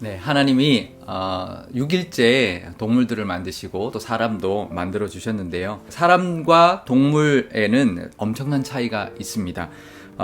네, 하나님이 6일째 동물들을 만드시고 또 사람도 만들어 주셨는데요. 사람과 동물에는 엄청난 차이가 있습니다.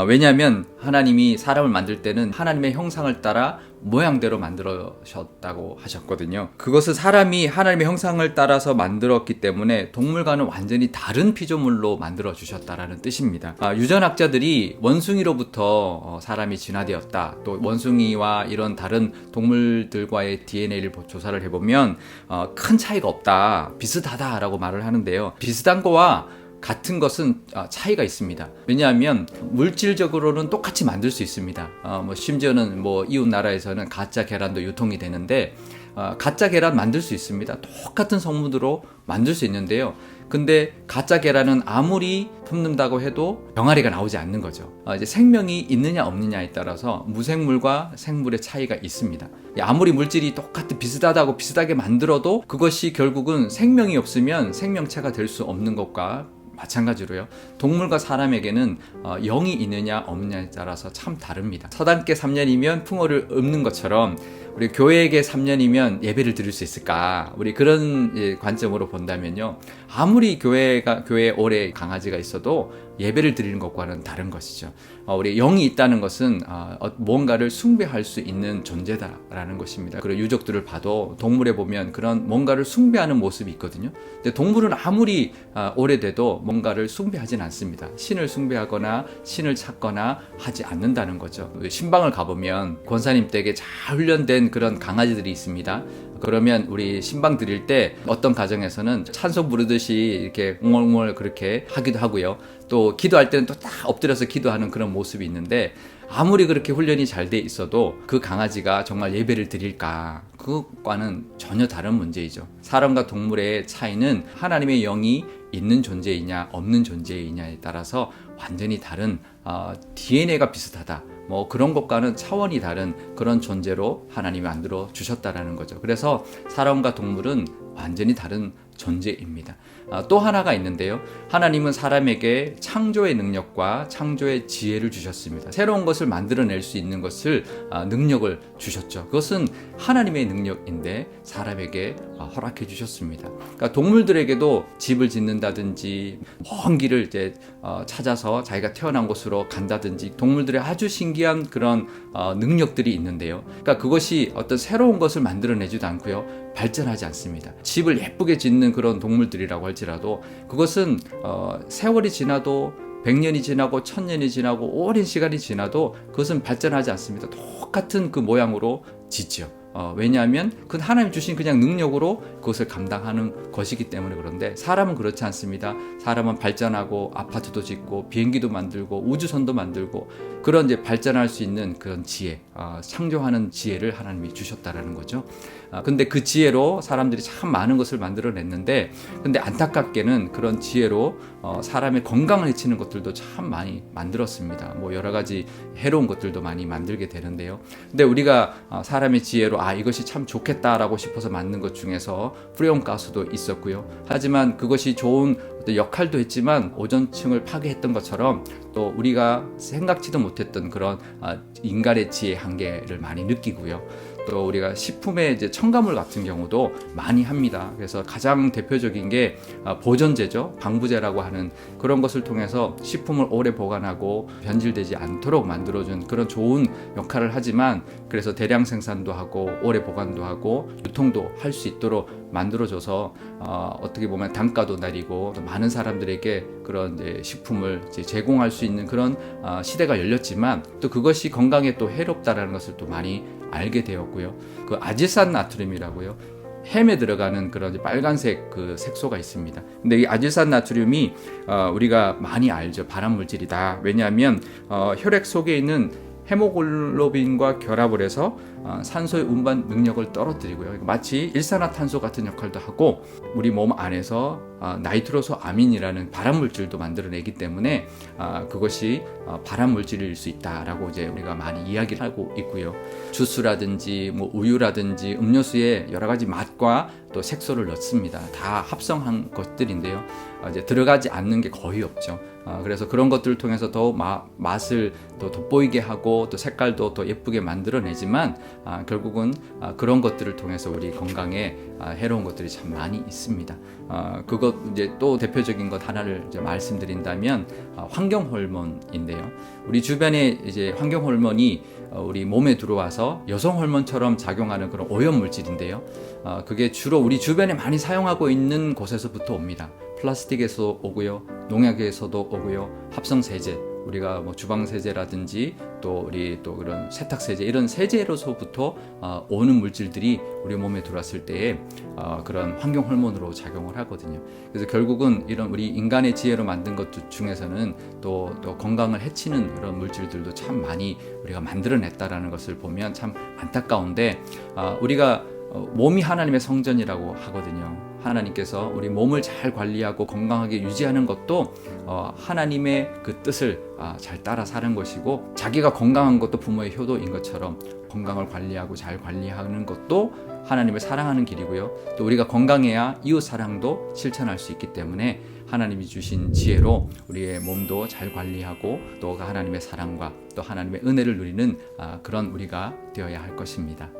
왜냐하면 하나님이 사람을 만들 때는 하나님의 형상을 따라 모양대로 만들으셨다고 하셨거든요. 그것은 사람이 하나님의 형상을 따라서 만들었기 때문에 동물과는 완전히 다른 피조물로 만들어 주셨다라는 뜻입니다. 유전학자들이 원숭이로부터 사람이 진화되었다, 또 원숭이와 이런 다른 동물들과의 DNA를 조사를 해보면 큰 차이가 없다, 비슷하다라고 말을 하는데요. 비슷한 거와 같은 것은 차이가 있습니다. 왜냐하면 물질적으로는 똑같이 만들 수 있습니다. 심지어는 이웃 나라에서는 가짜 계란도 유통이 되는데 가짜 계란 만들 수 있습니다. 똑같은 성분으로 만들 수 있는데요. 근데 가짜 계란은 아무리 품는다고 해도 병아리가 나오지 않는 거죠. 이제 생명이 있느냐 없느냐에 따라서 무생물과 생물의 차이가 있습니다. 아무리 물질이 비슷하다고 비슷하게 만들어도 그것이 결국은 생명이 없으면 생명체가 될 수 없는 것과 마찬가지로요. 동물과 사람에게는 영이 있느냐 없느냐에 따라서 참 다릅니다. 서당계 3년이면 풍어를 읊는 것처럼 우리 교회에게 3년이면 예배를 드릴 수 있을까? 우리 그런 관점으로 본다면요. 아무리 교회에 오래 강아지가 있어도 예배를 드리는 것과는 다른 것이죠. 우리 영이 있다는 것은 뭔가를 숭배할 수 있는 존재다라는 것입니다. 그리고 유적들을 봐도 동물에 보면 그런 뭔가를 숭배하는 모습이 있거든요. 근데 동물은 아무리 오래돼도 뭔가를 숭배하진 않습니다. 신을 숭배하거나 신을 찾거나 하지 않는다는 거죠. 신방을 가보면 권사님 댁에 잘 훈련된 그런 강아지들이 있습니다. 그러면 우리 신방 드릴 때 어떤 가정에서는 찬송 부르듯이 이렇게 웅얼웅얼 그렇게 하기도 하고요. 또 기도할 때는 또 딱 엎드려서 기도하는 그런 모습이 있는데, 아무리 그렇게 훈련이 잘 돼 있어도 그 강아지가 정말 예배를 드릴까? 그것과는 전혀 다른 문제이죠. 사람과 동물의 차이는 하나님의 영이 있는 존재이냐 없는 존재이냐에 따라서 완전히 다른 DNA가 비슷하다, 그런 것과는 차원이 다른 그런 존재로 하나님이 만들어 주셨다라는 거죠. 그래서 사람과 동물은 완전히 다른 존재입니다. 또 하나가 있는데요. 하나님은 사람에게 창조의 능력과 창조의 지혜를 주셨습니다. 새로운 것을 만들어낼 수 있는 능력을 주셨죠. 그것은 하나님의 능력인데 사람에게 허락해 주셨습니다. 그러니까 동물들에게도 집을 짓는다든지 먼 길을 찾아서 자기가 태어난 곳으로 간다든지 동물들의 아주 신기한 그런 능력들이 있는데요. 그러니까 그것이 어떤 새로운 것을 만들어내지도 않고요. 발전하지 않습니다. 집을 예쁘게 짓는 그런 동물들이라고 할지라도 그것은 세월이 지나도 100년이 지나고 1000년이 지나고 오랜 시간이 지나도 그것은 발전하지 않습니다. 똑같은 그 모양으로 짓죠. 왜냐하면 그 하나님 주신 그냥 능력으로 그것을 감당하는 것이기 때문에. 그런데 사람은 그렇지 않습니다. 사람은 발전하고 아파트도 짓고 비행기도 만들고 우주선도 만들고 그런 발전할 수 있는 그런 지혜, 창조하는 지혜를 하나님이 주셨다라는 거죠. 근데 그 지혜로 사람들이 참 많은 것을 만들어냈는데, 근데 안타깝게는 그런 지혜로 사람의 건강을 해치는 것들도 참 많이 만들었습니다. 여러 가지 해로운 것들도 많이 만들게 되는데요. 근데 우리가 사람의 지혜로 이것이 참 좋겠다라고 싶어서 만든 것 중에서 프레온가스도 있었고요. 하지만 그것이 좋은 역할도 했지만 오존층을 파괴했던 것처럼 또 우리가 생각지도 못했던 그런 인간의 지혜 한계를 많이 느끼고요. 또 우리가 식품의 첨가물 같은 경우도 많이 합니다. 그래서 가장 대표적인 게 보존제죠. 방부제라고 하는 그런 것을 통해서 식품을 오래 보관하고 변질되지 않도록 만들어준 그런 좋은 역할을 하지만, 그래서 대량 생산도 하고 오래 보관도 하고 유통도 할 수 있도록 만들어줘서 어떻게 보면 단가도 내리고 많은 사람들에게 그런 식품을 제공할 수 있는 그런 시대가 열렸지만, 또 그것이 건강에 또 해롭다라는 것을 또 많이 알게 되었고요. 그 아질산 나트륨이라고요. 햄에 들어가는 그런 빨간색 그 색소가 있습니다. 근데 이 아질산 나트륨이 우리가 많이 알죠. 발암 물질이다. 왜냐하면 혈액 속에 있는 헤모글로빈과 결합을 해서 산소의 운반 능력을 떨어뜨리고요. 마치 일산화탄소 같은 역할도 하고 우리 몸 안에서 나이트로소 아민이라는 발암물질도 만들어내기 때문에 그것이 발암물질일 수 있다라고 우리가 많이 이야기를 하고 있고요. 주스라든지 우유라든지 음료수에 여러 가지 맛과 또 색소를 넣습니다. 다 합성한 것들인데요. 들어가지 않는 게 거의 없죠. 그래서 그런 것들을 통해서 더 맛을 더 돋보이게 하고 또 색깔도 더 예쁘게 만들어내지만 결국은 그런 것들을 통해서 우리 건강에 해로운 것들이 참 많이 있습니다. 그것 이제 또 대표적인 것 하나를 이제 말씀드린다면 환경 호르몬인데요. 우리 주변에 이제 환경 호르몬이 우리 몸에 들어와서 여성 호르몬처럼 작용하는 그런 오염 물질인데요. 그게 주로 우리 주변에 많이 사용하고 있는 곳에서부터 옵니다. 플라스틱에서 오고요, 농약에서도 오고요, 합성 세제, 우리가 뭐 주방 세제라든지 또 우리 또 그런 세탁 세제 이런 세제로서부터 오는 물질들이 우리 몸에 들어왔을 때에 그런 환경 호르몬으로 작용을 하거든요. 그래서 결국은 이런 우리 인간의 지혜로 만든 것 중에서는 또 건강을 해치는 그런 물질들도 참 많이 우리가 만들어냈다라는 것을 보면 참 안타까운데, 우리가 몸이 하나님의 성전이라고 하거든요. 하나님께서 우리 몸을 잘 관리하고 건강하게 유지하는 것도 하나님의 그 뜻을 잘 따라 사는 것이고, 자기가 건강한 것도 부모의 효도인 것처럼 건강을 관리하고 잘 관리하는 것도 하나님을 사랑하는 길이고요. 또 우리가 건강해야 이웃 사랑도 실천할 수 있기 때문에 하나님이 주신 지혜로 우리의 몸도 잘 관리하고 또 하나님의 사랑과 또 하나님의 은혜를 누리는 그런 우리가 되어야 할 것입니다.